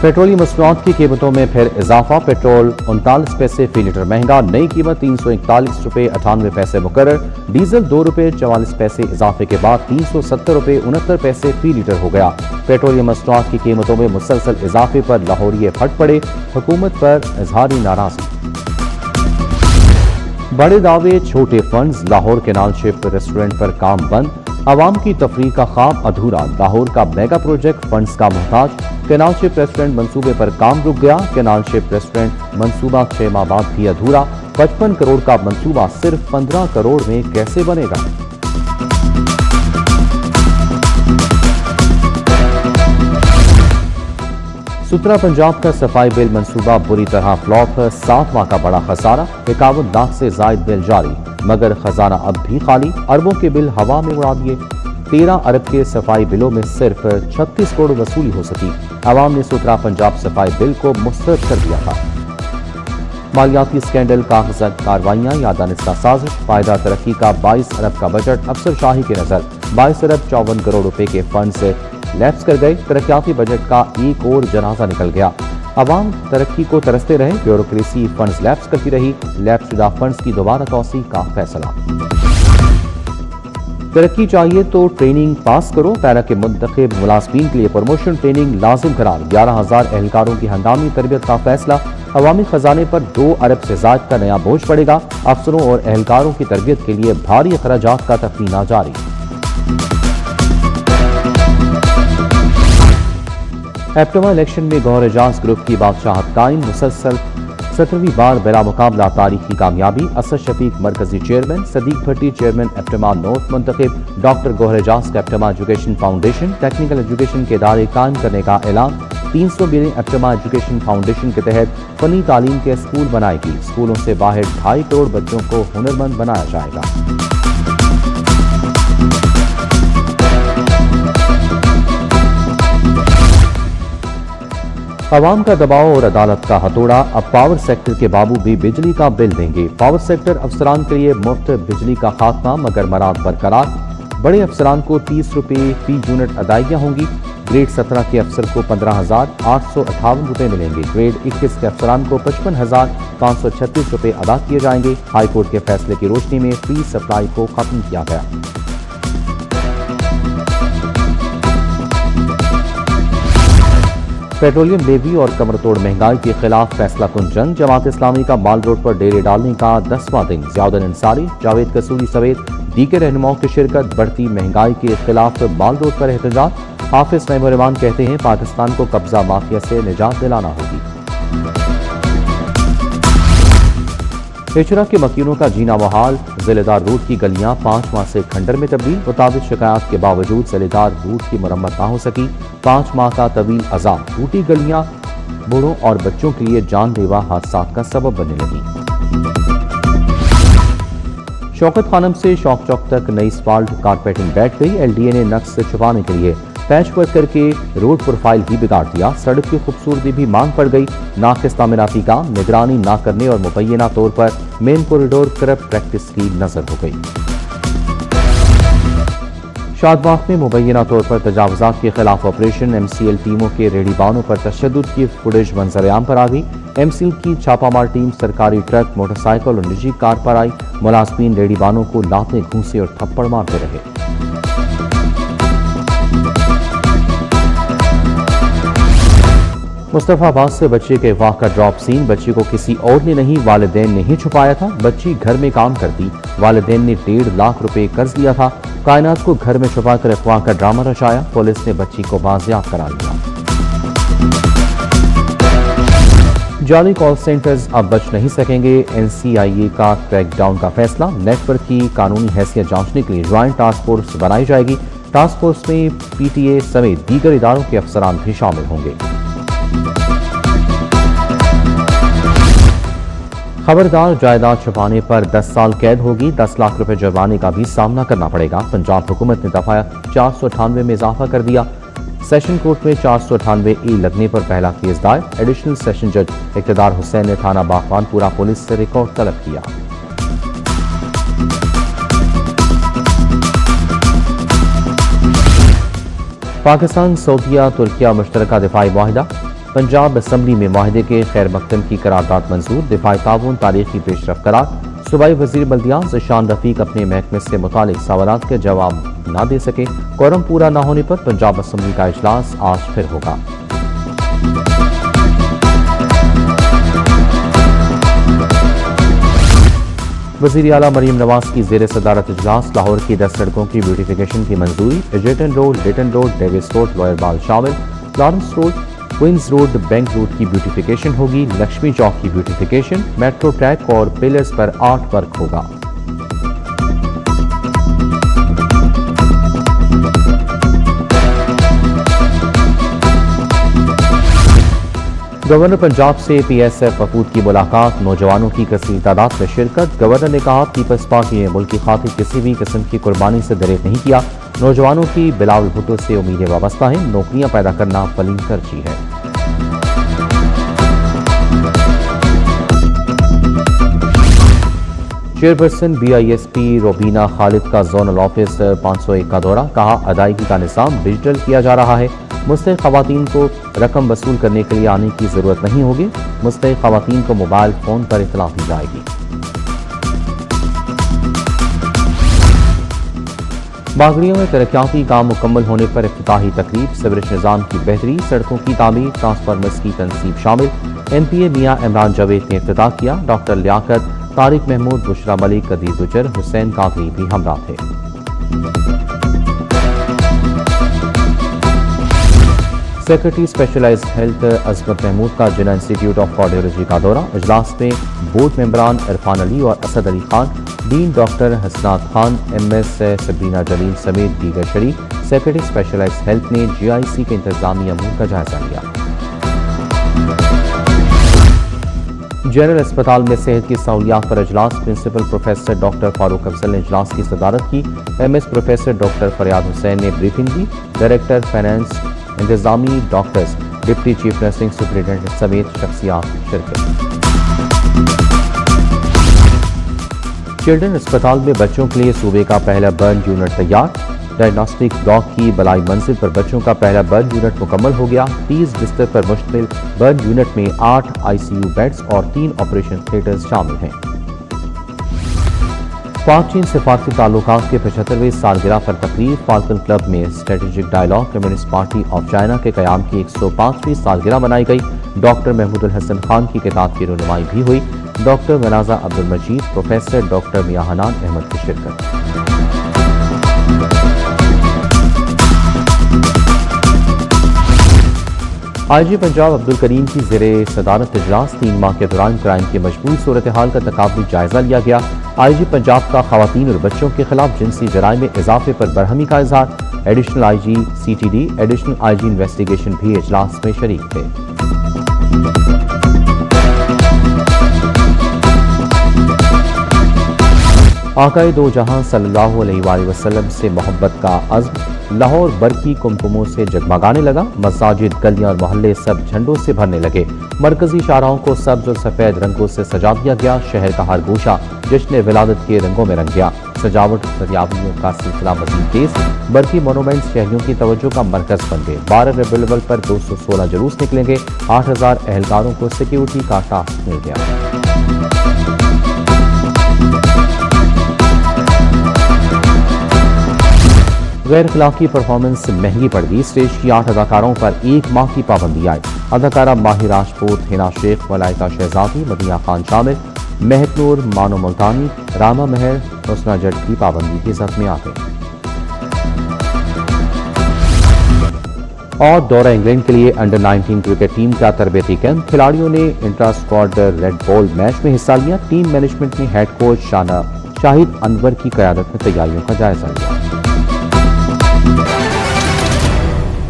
Petroleum मसनूआत की कीमतों में फिर इजाफा। पेट्रोल 39 पैसे फी लीटर महंगा, नई कीमत 341 रुपये 98 पैसे मुकर्रर। डीजल 2 रुपये 44 पैसे इजाफे के बाद 370 रुपये 69 पैसे फी लीटर हो गया। पेट्रोलियम मसनूआत की कीमतों में मुसलसल इजाफे पर लाहौरिये फट पड़े, हुकूमत पर इजहारी नाराजगी। बड़े दावे छोटे funds, Lahore canal ship restaurant पर काम बंद। आवाम की तफरीह का ख्वाब अधूरा, लाहौर का मेगा प्रोजेक्ट फंड्स का मोहताज। कैनाल शिप रेस्टोरेंट मंसूबे पर काम रुक गया। कैनाल शिप रेस्टोरेंट मंसूबा 6 माह बाद भी अधूरा। 55 करोड़ का मंसूबा सिर्फ 15 करोड़ में कैसे बनेगा? सुतरा पंजाब का सफाई बिल मंसूबा बुरी तरह फ्लॉप, 7 माह का बड़ा खसारा। 51 लाख से जायद बिल जारी, मगर खजाना अब भी खाली, अरबों के बिल हवा में उड़ा दिए। 13 अरब के सफाई बिलों में सिर्फ 36 करोड़ वसूली हो सकी। आवाम ने सुतरा पंजाब सफाई बिल को मुस्तरद कर दिया था। मालियाती स्कैंडल, कागजात कार्रवाइयां या दानिस्ता साजिश। फायदा तरक्की का 22 अरब का बजट अफसरशाही की नजर, 22 अरब 54 करोड़ रुपए के फंड से लैप्स कर गए। तरक्याती बजट का एक और जनाजा निकल गया। अवाम तरक्की को तरसते रहे, ब्यूरोक्रेसी फंड्स लैप्स करती रही। लैप्स शुदा फंड्स की दोबारा तौसी का फैसला। तरक्की चाहिए तो ट्रेनिंग पास करो, पैरा के मुंतखब मुलाजमीन के लिए प्रमोशन ट्रेनिंग लाजिम करार। 11,000 एहलकारों की हंगामी तरबियत का फैसला। अवामी खजाने पर 2 अरब से ज्यादा का नया बोझ पड़ेगा। अफसरों और एहलकारों की तरबियत के लिए भारी अखराजात का तखमीना जारी। एप्टमा इलेक्शन में गौहर एजाज ग्रुप की बादशाहत कायम, मुसलसल 17वीं बार बिला मुकाबला तारीखी कामयाबी। असद शफीक मरकजी chairman, Sadiq Bhatti chairman APTMA north मुंतखब। डॉक्टर गौहर एजाज का APTMA education foundation technical education के इदारे कायम करने का ऐलान। 300 मिलियन एप्टमा एजुकेशन फाउंडेशन के तहत फनी तालीम के स्कूल बनाएगी। स्कूलों से बाहर 2.5 करोड़ बच्चों को हुनरमंद बनाया जाएगा। अवाम का दबाव और अदालत का हथौड़ा, अब पावर सेक्टर के बाबू भी बिजली का बिल देंगे। पावर सेक्टर अफसरान के लिए मुफ्त बिजली का खात्मा, मगर मराद बरकरार। बड़े अफसरान को 30 रुपये फी यूनिट अदायगियां होंगी। ग्रेड 17 के अफसर को 15,858 रुपये मिलेंगे। ग्रेड 21 के अफसरान को 55,536 रुपये अदा किए जाएंगे। हाईकोर्ट के फैसले की रोशनी में फ्री सप्लाई को खत्म किया गया। पेट्रोलियम लेवी और कमर तोड़ महंगाई के खिलाफ फैसला कुन जंग। जमात इस्लामी का माल रोड पर डेरे डालने का 10वां दिन। जियाउद्दीन अंसारी, जावेद कसूरी समेत दीगर रहनुमाओं की शिरकत। बढ़ती महंगाई के खिलाफ माल रोड पर एहतजाज। हाफिज नईम रहमान कहते हैं पाकिस्तान को कब्जा माफिया से निजात दिलाना होगी। हिजरा के मकीनों का जीना बहाल। जिलेदार रूट की गलियां 5 माह से खंडर में तब्दील। मुताबिक शिकायत के बावजूद जिलेदार रूट की मरम्मत ना हो सकी। 5 माह का तवील अजाब। टूटी गलियां बूढ़ों और बच्चों के लिए जानलेवा हादसात का सबब बनने लगी। शौकत खानम से शौक चौक तक नई स्पाल्ट कारपेटिंग बैठ गई। LDA ने नक्स से छुपाने के लिए पैच वर्क करके रोड प्रोफाइल ही बिगाड़ दिया। सड़क की खूबसूरती भी मांग पड़ गई। नाकिस तामीराती काम, निगरानी ना करने और मुबैना तौर पर मेन कॉरिडोर करप्ट प्रैक्टिस की नजर हो गई। शादबाग में मुबैना तौर पर तजावुजात के खिलाफ ऑपरेशन। MCL टीमों के रेहड़ीबानों पर तशद्दुद की फुटेज मंजर-ए-आम पर आ गई। MCL की छापामार टीम सरकारी ट्रक, मोटरसाइकिल और निजी कार पर आई। मुलाजमीन रेहड़ीबानों को लाते, घूंसे और थप्पड़ मारते रहे। मुस्तफाबाद से बच्चे के वाक़ का ड्रॉप सीन। बच्ची को किसी और ने नहीं, वालिदैन ने ही छुपाया था। बच्ची घर में काम करती, वालिदैन ने 1.5 लाख रुपए कर्ज लिया था। कायनात को घर में छुपा कर अफवाह का ड्रामा रचाया। पुलिस ने बच्ची को बाजियाब करा लिया। जाली कॉल सेंटर्स अब बच नहीं सकेंगे। NCIA का क्रैकडाउन का फैसला। नेटवर्क की कानूनी हैसियत जांचने के लिए ज्वाइंट टास्क फोर्स बनाई जाएगी। टास्क फोर्स में PTA समेत दीगर इदारों के अफसरान भी शामिल होंगे। खबरदार, जायदाद छुपाने पर 10 साल कैद होगी। 10 लाख रुपए जुर्माने का भी सामना करना पड़ेगा। पंजाब हुकूमत ने दफा 498 में इजाफा कर दिया। सेशन कोर्ट में 498A लगने पर पहला केस दायर। एडिशनल सेशन जज इक़्तिदार हुसैन ने थाना बागबानपुरा पुलिस से रिकॉर्ड तलब किया। पाकिस्तान, सऊदीया, तुर्किया मुश्तरका दिफाई मुआहिदा। पंजाब असम्बली में माहिदे के खैर मकदम की करारदाद मंजूर। दिफाई ताउन तारीखी पेशरफ करार। सूबाई वजीर बल्दियात ज़शान रफीक अपने महकमे से मुतालिक सवालात के जवाब न दे सके। कोरम पूरा न होने पर पंजाब असम्बली का इजलास आज फिर होगा। वज़ीर आला मरीम नवाज की ज़ेर सदारत इजलास। लाहौर की 10 सड़कों की ब्यूटिफिकेशन की मंजूरी। Egerton road, Lytton road, Davis road, lower बाल शामिल। Lawrence road, Queens road, bank road की ब्यूटिफिकेशन होगी। लक्ष्मी चौक की ब्यूटिफिकेशन। मेट्रो ट्रैक और पिलर्स पर आर्ट वर्क होगा। गवर्नर पंजाब से PSF वफूद की मुलाकात। नौजवानों की कसीर तादाद में शिरकत। गवर्नर ने कहा पीपल्स पार्टी ने मुल्क की खातिर किसी भी किस्म की कुर्बानी से दरेक नहीं किया। नौजवानों की बिलावल भुट्टो से उम्मीदें वाबस्ता हैं। नौकरियां पैदा करना पलीन तरजीह है। चेयरपर्सन BISP रोबीना खालिद का जोनल ऑफिस 501 का दौरा। कहा अदायगी का निज़ाम डिजिटल किया जा रहा है। मुस्तहिक खवातीन को रकम वसूल करने के लिए आने की जरूरत नहीं होगी। मुस्तहिक खवातीन को मोबाइल फोन पर इत्तला दी जाएगी। बागड़ियों में तरक्याती काम मुकम्मल होने पर इफ्तिताही तकरीब। सीवरेज निज़ाम की बेहतरी, सड़कों की तामीर, ट्रांसफार्मर्स की तनसीब शामिल। MPA मियां इमरान जावेद ने इफ्तिताह किया। डॉक्टर लियाकत, तारिक महमूद, बुशरा मलिक, कदीर गुजर, हुसैन कादरी भी हमरा थे। सेक्रेटरी स्पेशलाइज्ड हेल्थ अजमत महमूद का जिना इंस्टीट्यूट ऑफ कार्डियोलॉजी का दौरा। इजलास में बोर्ड मेंबरान इरफान अली और असद अली खान, डीन डॉक्टर हसनात खान, MS सबरीना जलील समेत दीगर शरीक। सेक्रेटरी स्पेशलाइज्ड हेल्थ ने GIC के इंतजामी अमूर का जायजा लिया। जनरल अस्पताल में सेहत की सहूलियात पर इजलास। Principal professor doctor Farooq Afzal ने इजलास की सदारत की। MS professor doctor Faryad Hussain ने ब्रीफिंग दी। डायरेक्टर फाइनेंस, इंतजामी, doctors, deputy chief nursing superintendent समेत शख्सियात शिरकत। चिल्ड्रन अस्पताल में बच्चों के लिए सूबे का पहला बर्न यूनिट तैयार। डायग्नोस्टिक ब्लॉक की बलाई मंजिल पर बच्चों का पहला बर्न यूनिट मुकम्मल हो गया। 30 बिस्तर पर मुश्तमिल बर्न यूनिट में 8 ICU बेड्स और 3 ऑपरेशन थिएटर्स शामिल हैं। पाक चीन सिफारती ताल्लुकात के 75वें सालगिरह पर तकरीब। फाल्कन क्लब में strategic dialogue. Communist Party of China के कयाम की 105वीं सालगिरह मनाई गई। डॉक्टर महमूद हसन खान की किताब की रुनुमाई भी हुई। डॉक्टर मनाजा अब्दुल मजीद, प्रोफेसर डॉक्टर मियां हनान अहमद की शिरकत। IG पंजाब अब्दुल करीम की ज़ेरे सदारत इजलास। 3 माह के दौरान क्राइम की मजबूरी सूरत हाल का तकाबली जायजा लिया गया। IG पंजाब का खवातीन और बच्चों के खिलाफ जिनसी जराइम में इजाफे पर बरहमी का इजहार। Additional IG CTD, additional IG investigation भी इजलास में शरीक थे। आकाए दो जहां सल्लल्लाहु अलैहि वसल्लम से मोहब्बत का अज़्म। लाहौर बरकी कुमकुमों से जगमगाने लगा। मसाजिद, गलियां और मोहल्ले सब झंडों से भरने लगे। मरकजी शाहराहों को सब्ज और सफेद रंगों से सजा दिया गया। शहर का हर गोशा जश्न विलादत के रंगों में रंग गया। सजावट सजावटियों का सिलसिला मज़ीद तेज। बरकी मोनूमेंट शहरियों की तवज्जो का मरकज बन गए। 12 रबीउल अव्वल पर 216 जुलूस निकलेंगे। 8000 एहलकारों को सिक्योरिटी का टास्क मिल गया। गैर अखलाकी परफॉर्मेंस महंगी पड़ गई। स्टेज की 8 अदाकारों पर 1 माह की पाबंदी आई। अदाकारा माही राजपूत, हिना शेख, मलाइका शहजादी, मदीना खान शामिल। महकनूर, मानो मुल्तानी, रामा महर, हुस्ना जट की पाबंदी की जद में आ गए। और दौरा इंग्लैंड के लिए अंडर 19 क्रिकेट टीम का तरबेती कैंप। खिलाड़ियों ने intra squad red ball match में हिस्सा लिया। टीम मैनेजमेंट ने हेड कोच शाहिद अनवर की क़यादत में तैयारियों का जायजा लिया।